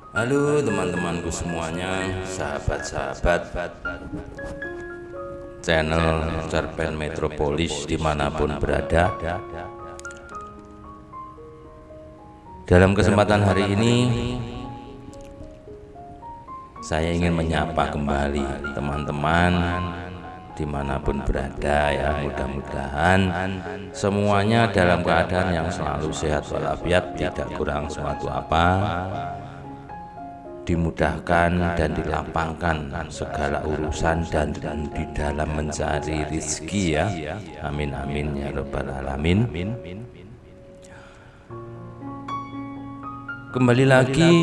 Halo teman-temanku semuanya, sahabat-sahabat channel Cerpen Metropolis dimanapun berada. Dalam kesempatan hari ini saya ingin menyapa kembali teman-teman dimanapun berada ya. Mudah-mudahan semuanya dalam keadaan yang selalu sehat walafiat, tidak kurang suatu apa, dimudahkan dan dilapangkan segala urusan dan di dalam mencari rezeki ya. Amin amin ya rabbal alamin. Kembali lagi,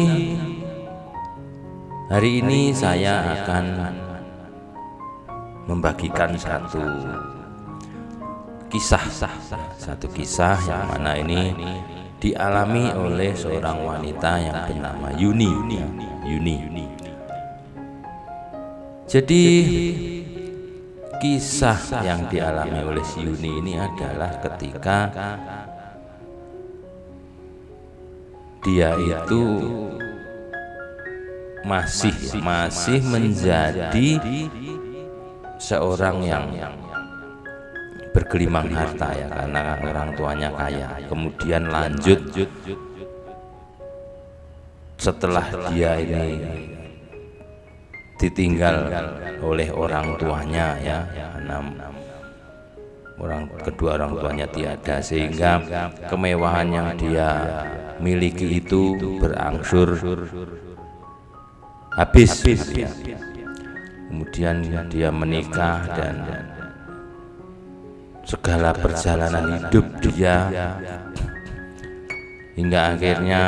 hari ini saya akan membagikan satu kisah yang mana ini dialami oleh seorang wanita yang bernama Yuni. Jadi kisah yang dialami oleh si Yuni ini adalah ketika dia itu masih menjadi seorang yang bergelimang harta ya, karena orang tuanya kaya. Kemudian lanjut setelah dia ini ditinggal oleh orang tuanya ya, kedua orang tuanya tiada, sehingga kemewahan yang dia miliki itu berangsur habis ya. Kemudian dia menikah dan segala perjalanan hidup dia hingga akhirnya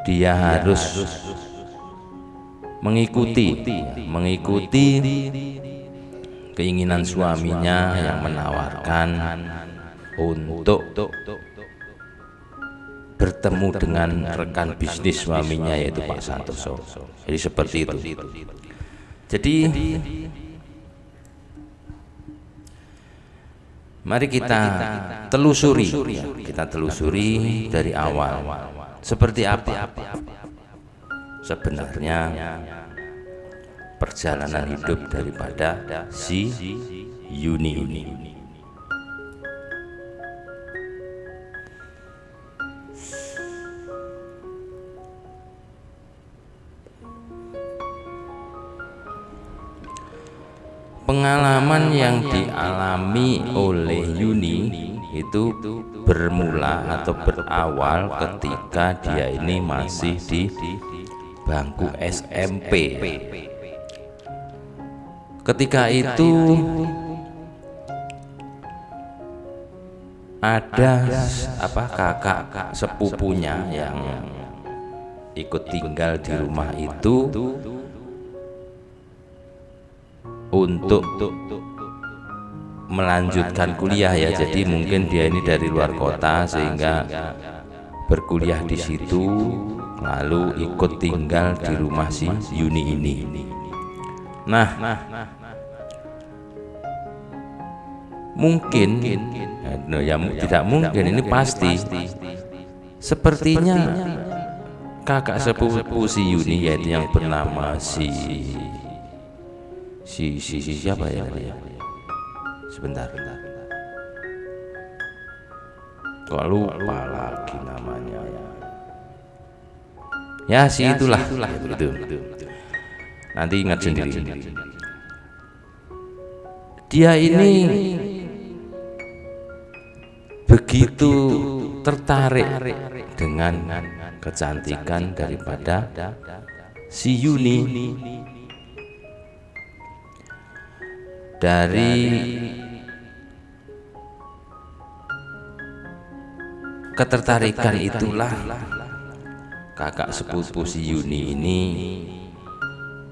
dia harus mengikuti keinginan suaminya yang menawarkan untuk bertemu dengan rekan bisnis suaminya, yaitu Pak Santoso. Jadi seperti itu. Jadi mari kita telusuri dari awal. Seperti apa sebenarnya perjalanan hidup daripada si Yuni ini. Pengalaman yang dialami oleh Yuni itu bermula atau berawal ketika dia ini masih di bangku SMP. Ketika itu ada kakak sepupunya yang ikut tinggal di rumah itu untuk melanjutkan kuliah ya. Jadi mungkin dia ini dari luar kota sehingga berkuliah di situ, lalu ikut tinggal di rumah si Yuni ini. Nah, mungkin tidak mungkin, ini pasti sepertinya kakak sepupu si Yuni, yaitu yang bernama si siapa ya? Sebentar. Kok lupa lagi namanya ya. Si itulah itu. Nanti ingat sendiri. Dia ini begitu tertarik dengan kecantikan daripada si Yuni. Dari ketertarikan itulah kakak sepupu si Yuni ini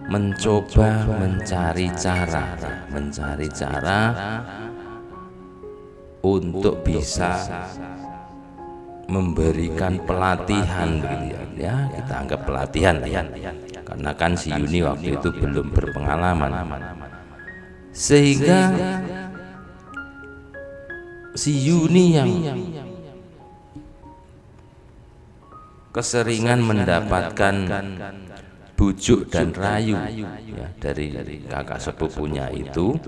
mencoba mencari cara untuk bisa memberikan pelatihan begitu ya. Kita anggap pelatihan ya, karena kan si Yuni waktu itu belum berpengalaman, sehingga si Yuni yang keseringan mendapatkan bujuk dan rayu ya, dari kakak sepupunya itu,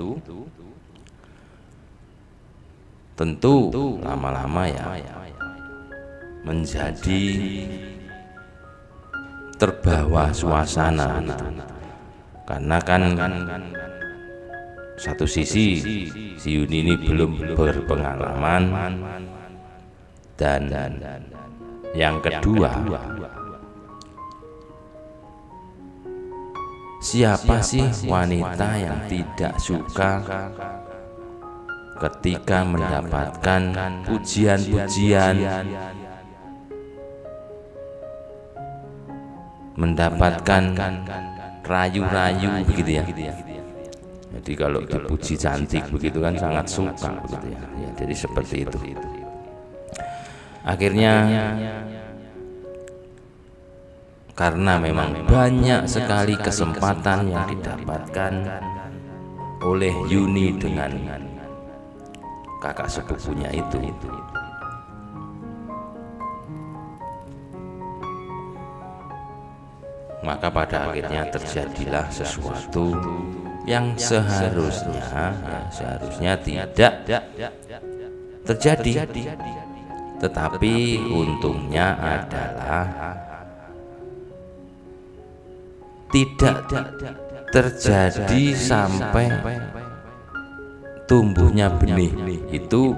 tentu lama-lama ya menjadi terbawa suasana gitu. Karena kan satu sisi si Yuni ini belum berpengalaman, dan yang kedua, siapa sih wanita yang tidak suka ketika mendapatkan pujian-pujian, mendapatkan rayu-rayu begitu ya. Jadi kalau dipuji cantik begitu kan sangat suka begitu ya. Ya, jadi seperti itu. Akhirnya karena memang banyak sekali kesempatan yang didapatkan oleh Yuni dengan kakak sepupunya itu, maka pada akhirnya terjadilah sesuatu yang seharusnya tidak terjadi, tetapi untungnya adalah tidak terjadi sampai tumbuhnya benih itu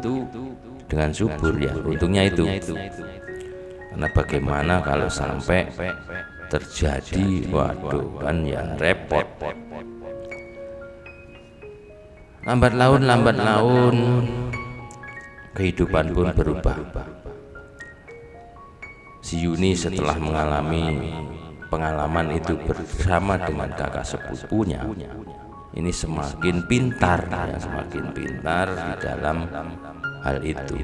dengan subur ya. Untungnya itu, karena bagaimana kalau sampai terjadi, waduh kan ya repot. Lambat laun kehidupan pun berubah. Si Yuni setelah mengalami pengalaman itu bersama dengan kakak sepupunya, ini semakin pintar ya, semakin pintar di dalam hal itu,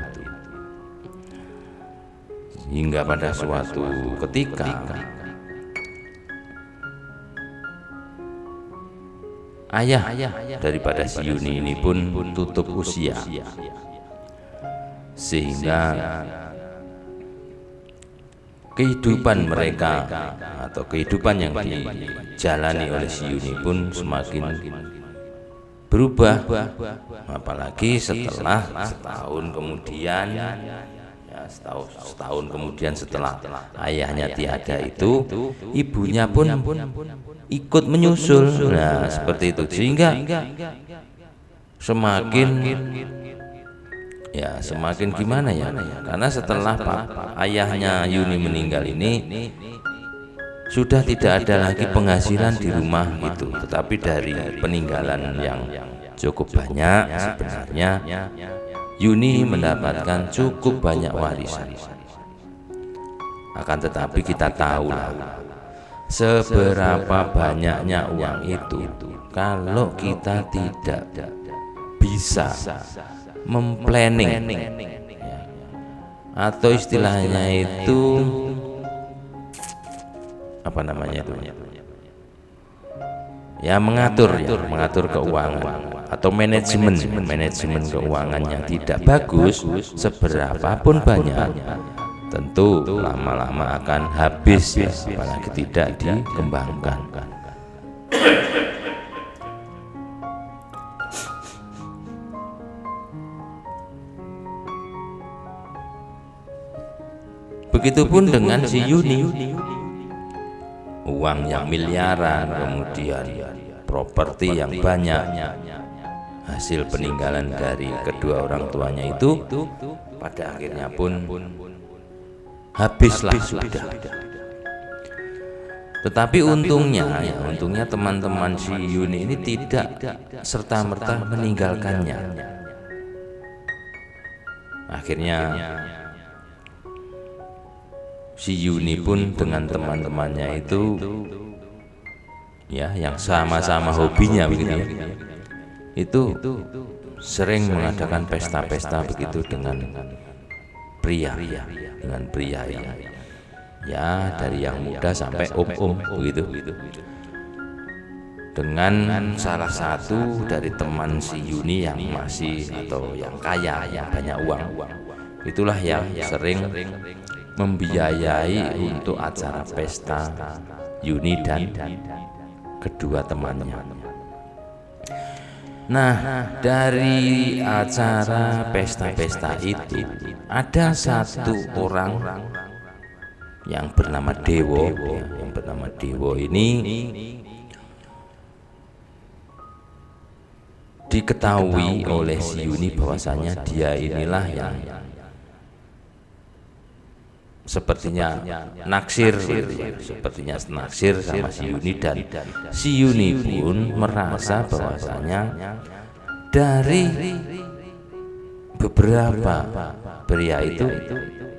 hingga pada suatu ketika ayah daripada si Yuni ini pun tutup usia, sehingga kehidupan mereka atau kehidupan yang dijalani oleh si Yuni pun semakin berubah. Apalagi setelah setahun kemudian ya, setahun kemudian setelah ayahnya tiada itu, ibunya pun ikut menyusul. Nah seperti itu, sehingga semakin gimana ya, karena setelah ayahnya Yuni meninggal ini sudah tidak ada lagi penghasilan di rumah itu, tetapi dari peninggalan yang cukup banyak sebenarnya Yuni mendapatkan cukup banyak warisan. Akan tetapi kita tahu seberapa banyaknya uang itu, kalau kita tidak bisa memplanning ya, atau istilahnya itu apa namanya itu ya, mengatur keuangan atau manajemen keuangan yang tidak bagus, seberapapun banyak tentu lama-lama akan habis ya, apalagi tidak dikembangkan. Begitupun dengan si Yuni, uang yang miliaran, kemudian properti yang banyak, hasil peninggalan dari kedua orang tuanya itu pada akhirnya pun habislah sudah. Tetapi untungnya teman-teman si Yuni ini tidak serta-merta meninggalkannya. Akhirnya si Yuni pun dengan teman-temannya itu ya, yang sama-sama hobinya begitu ya, itu sering mengadakan pesta-pesta begitu dengan pria yang ya dari yang muda sampai om begitu, dengan salah satu dari teman si Yuni yang masih atau yang kaya, yang banyak uang. Itulah yang sering membiayai untuk acara pesta Yuni dan kedua temannya. Nah, dari acara pesta-pesta itu ada satu orang yang bernama Dewo, ini diketahui oleh si Yuni bahwasanya dia inilah yang sepertinya naksir sama si Yuni, dan si Yuni pun merasa bahwasanya dari beberapa pria itu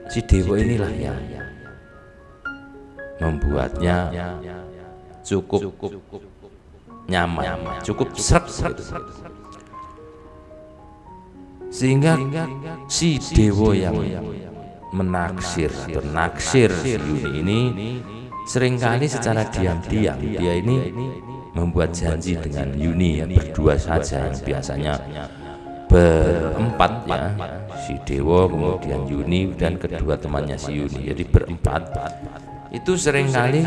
si Dewo inilah yang membuatnya cukup nyaman, cukup srek gitu. Sehingga si Dewo yang menaksir atau naksir Yuni ini seringkali secara diam-diam dia ini membuat janji dengan Yuni, ya, berdua saja, yang biasanya berempat, ya, si Dewo, kemudian Yuni dan kedua temannya si Yuni, jadi berempat. Itu seringkali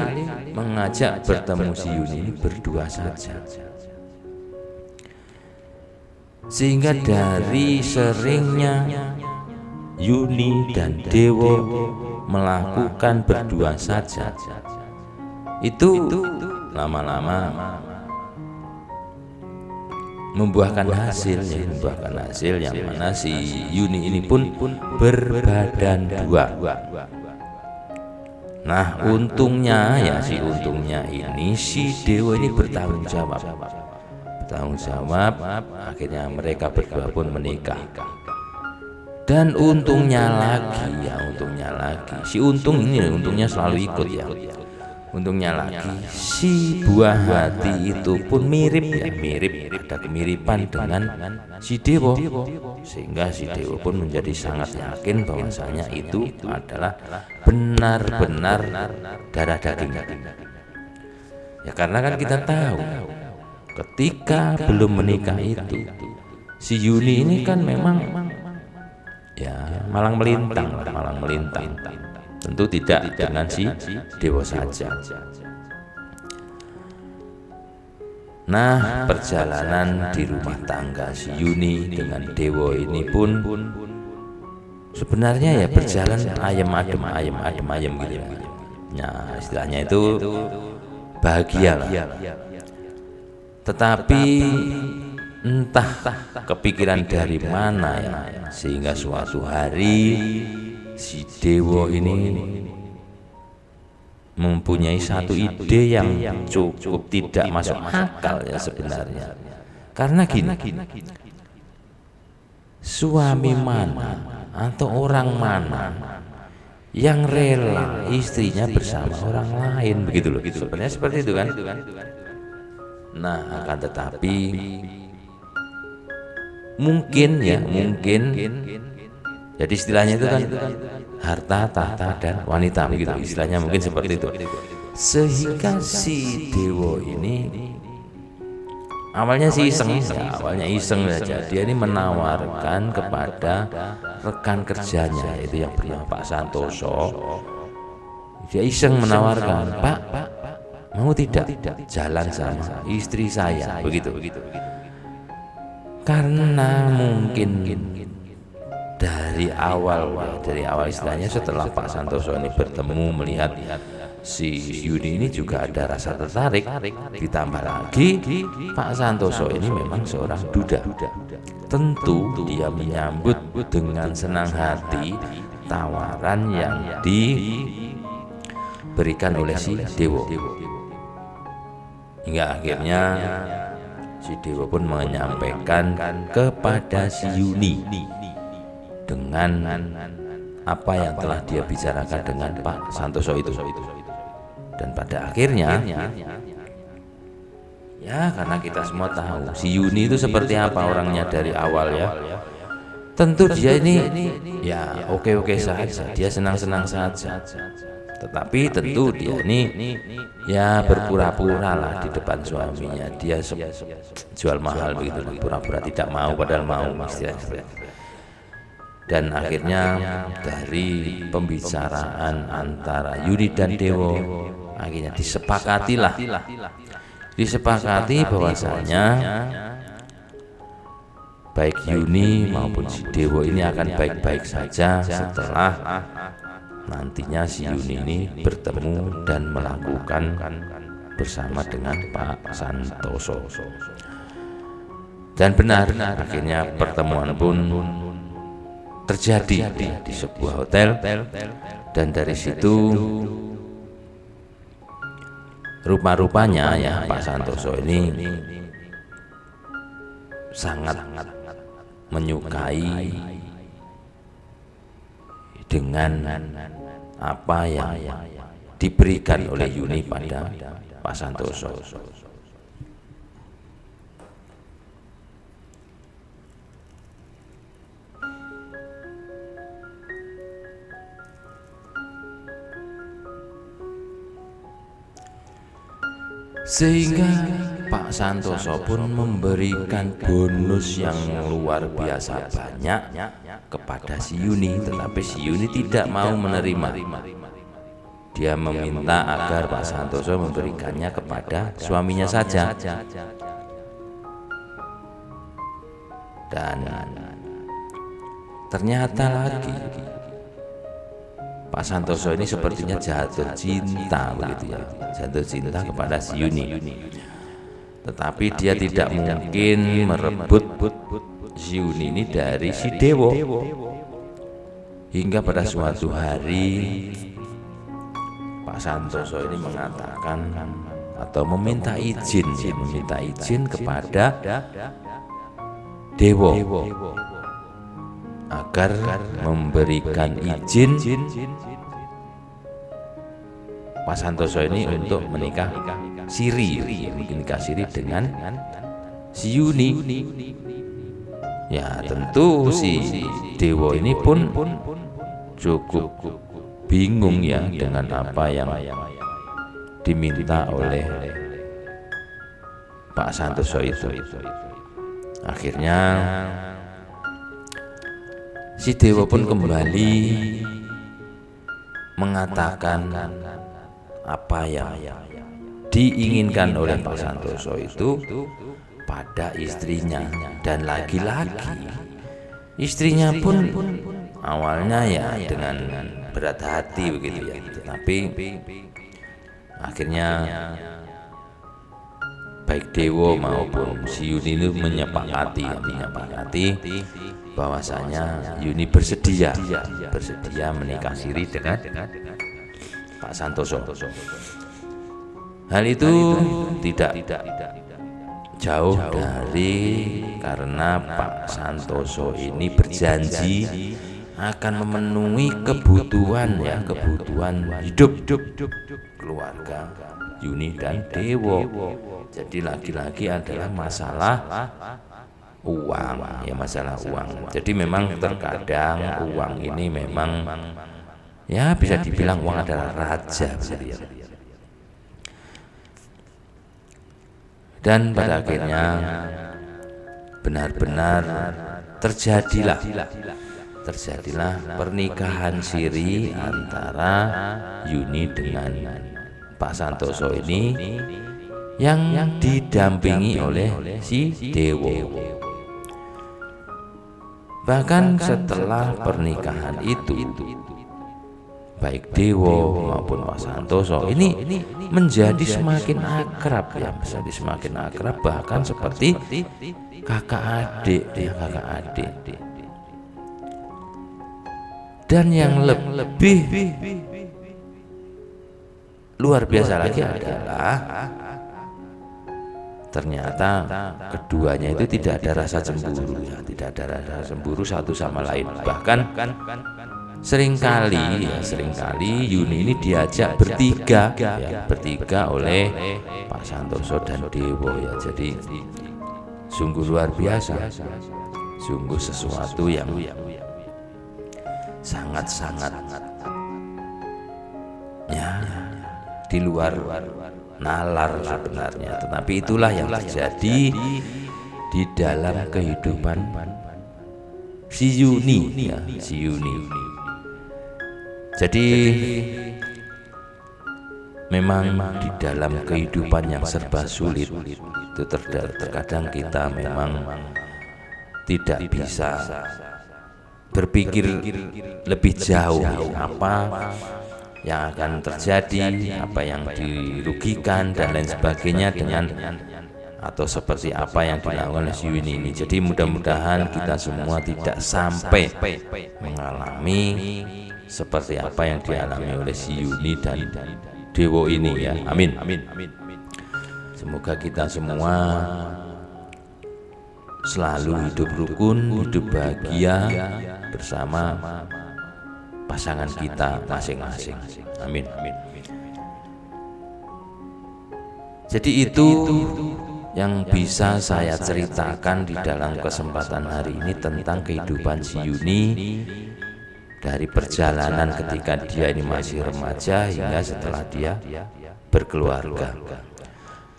mengajak bertemu si Yuni ini berdua saja. Sehingga dari seringnya Yuni dan Dewo melakukan berdua saja, itu lama-lama membuahkan hasil yang mana si Yuni ini pun berbadan dua. Nah, untungnya ini si Dewo ini bertanggung jawab, akhirnya mereka berdua pun menikah. Dan untungnya lagi, si Untung ini untungnya selalu ikut, ya. Untungnya lagi, si buah hati itu pun mirip, ada kemiripan dengan si Dewo, sehingga si Dewo pun menjadi sangat yakin bahwasanya itu adalah benar-benar darah daging. Ya, karena kan kita tahu ketika belum menikah itu si Yuni ini kan memang, ya, malang melintang, tentu tidak dengan si Dewo saja. Nah, perjalanan di rumah tangga si Yuni dengan Dewo ini pun sebenarnya ya berjalan ayem adem gitu. Nah, istilahnya itu bahagia lah. Tetapi entah kepikiran dari mana, ya, sehingga suatu hari si Dewo ini mempunyai satu ide yang cukup tidak masuk akal, ya, sebenarnya. Karena gini, suami mana atau orang mana yang rela istrinya bersama orang lain, begitu loh, sebenarnya seperti itu kan. Nah, akan tetapi mungkin jadi istilahnya itu kan harta, tahta, dan wanita, begitu istilahnya, mungkin seperti itu. Sehingga si Dewo ini awalnya iseng saja, dia ini menawarkan kepada rekan kerjanya, yaitu yang bernama Pak Santoso. Dia iseng menawarkan, "Pak, mau tidak jalan sama istri saya?" begitu. Karena mungkin dari awal istilahnya setelah Pak Santoso ini bertemu, melihat si Yuni ini juga ada rasa tertarik, ditambah lagi Pak Santoso ini memang seorang duda. Tentu dia menyambut dengan senang hati tawaran yang diberikan oleh si Dewo. Hingga akhirnya si Dewo pun menyampaikan kepada si Yuni dengan apa yang telah dia bicarakan dengan Pak Santoso itu. Dan pada akhirnya, ya, karena kita semua tahu si Yuni itu seperti apa orangnya dari awal, ya. Tentu dia ini ya oke-oke saja, dia senang-senang saja. Tetapi tentu dia ini ya berpura-pura lah di depan suaminya. Dia jual mahal begitu, pura-pura tidak mau padahal mau, istilahnya. Dan akhirnya dari pembicaraan antara Yuni dan Dewa akhirnya disepakati bahwasanya baik Yuni maupun si Dewa ini akan baik-baik saja setelah nantinya si Yuni ini bertemu dan melakukan bersama dengan Pak Santoso. Dan benar, akhirnya pertemuan pun terjadi di sebuah hotel, dan dari situ rupa-rupanya ya Pak Santoso ini sangat menyukai dengan apa yang diberikan oleh Yuni pada Pak Santoso. Sehingga Pak Santoso pun memberikan bonus yang luar biasa banyak kepada si Yuni, tetapi si Yuni tidak mau menerima. Dia meminta agar Pak Santoso memberikannya kepada suaminya saja. Dan ternyata lagi Pak Santoso ini sepertinya jatuh cinta begitu ya, jatuh cinta kepada si Yuni. Tetapi dia tidak mungkin merebut si Yuni ini dari si Dewa. Hingga pada suatu hari Pak Santoso ini mengatakan atau meminta izin kepada Dewa agar memberikan izin Pak Santoso ini untuk menikah siri dengan si Yuni. Ya tentu si Dewa ini pun cukup bingung ya dengan apa yang diminta oleh Pak Santoso itu. Akhirnya si Dewa pun kembali mengatakan apa yang diinginkan oleh Pak Santoso itu pada istrinya. Dan lagi-lagi istrinya pun awalnya ya dengan berat hati begitu ya, tetapi akhirnya baik Dewa maupun si Yuni itu menyepakati bahwasanya Yuni bersedia menikah siri dengan Pak Santoso. Hal itu tidak jauh dari karena Pak Santoso ini berjanji akan memenuhi kebutuhan hidup keluarga Yuni dan Dewa. Jadi lagi-lagi adalah masalah uang ya, masalah uang. Jadi memang terkadang uang ini memang ya bisa dibilang uang adalah raja ya. Dan pada akhirnya benar-benar terjadilah pernikahan siri antara Yuni dengan Pak Santoso ini yang didampingi oleh si Dewa. Bahkan setelah pernikahan itu baik Dewa maupun Pak Santoso ini menjadi semakin akrab ya, bahkan seperti kakak adik. Dan yang lebih luar biasa lagi adalah ternyata keduanya itu tidak ada rasa cemburu ya, tidak ada rasa cemburu satu sama lain. Bahkan seringkali Yuni ini diajak bertiga oleh Pak Santoso dan Dewa ya. Jadi sungguh luar biasa, sungguh sesuatu yang sangat ya di luar nalar sebenarnya. Tetapi itulah yang terjadi di dalam kehidupan si Yuni ya, si Yuni. Jadi memang di dalam kehidupan yang serba sulit itu terkadang kita memang tidak bisa berpikir lebih jauh apa yang akan terjadi, apa yang dirugikan dan lain sebagainya dengan atau seperti apa yang dilakukan oleh si Yuni ini. Jadi mudah-mudahan kita semua tidak sampai mengalami seperti apa yang dialami oleh si Yuni dan Dewo ini ya. Amin. Semoga kita semua selalu hidup rukun, hidup bahagia bersama pasangan kita masing-masing. Amin. Jadi itu yang bisa saya ceritakan di dalam kesempatan hari ini tentang kehidupan si Yuni dari perjalanan ketika dia ini masih remaja hingga setelah dia berkeluarga.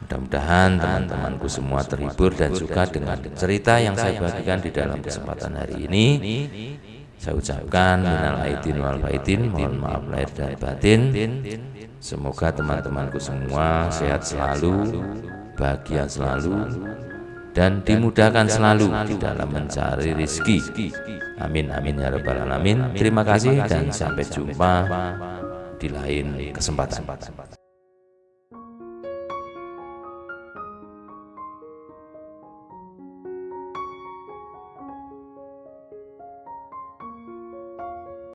Mudah-mudahan teman-temanku semua terhibur dan suka dengan cerita yang saya bagikan di dalam kesempatan hari ini. Saya ucapkan minal aidin wal faidin, mohon maaf lahir dan batin. Semoga teman-temanku semua sehat selalu, bahagia selalu, dan dimudahkan selalu di dalam mencari rezeki. Amin amin ya rabbal alamin. Terima kasih dan sampai jumpa di lain kesempatan.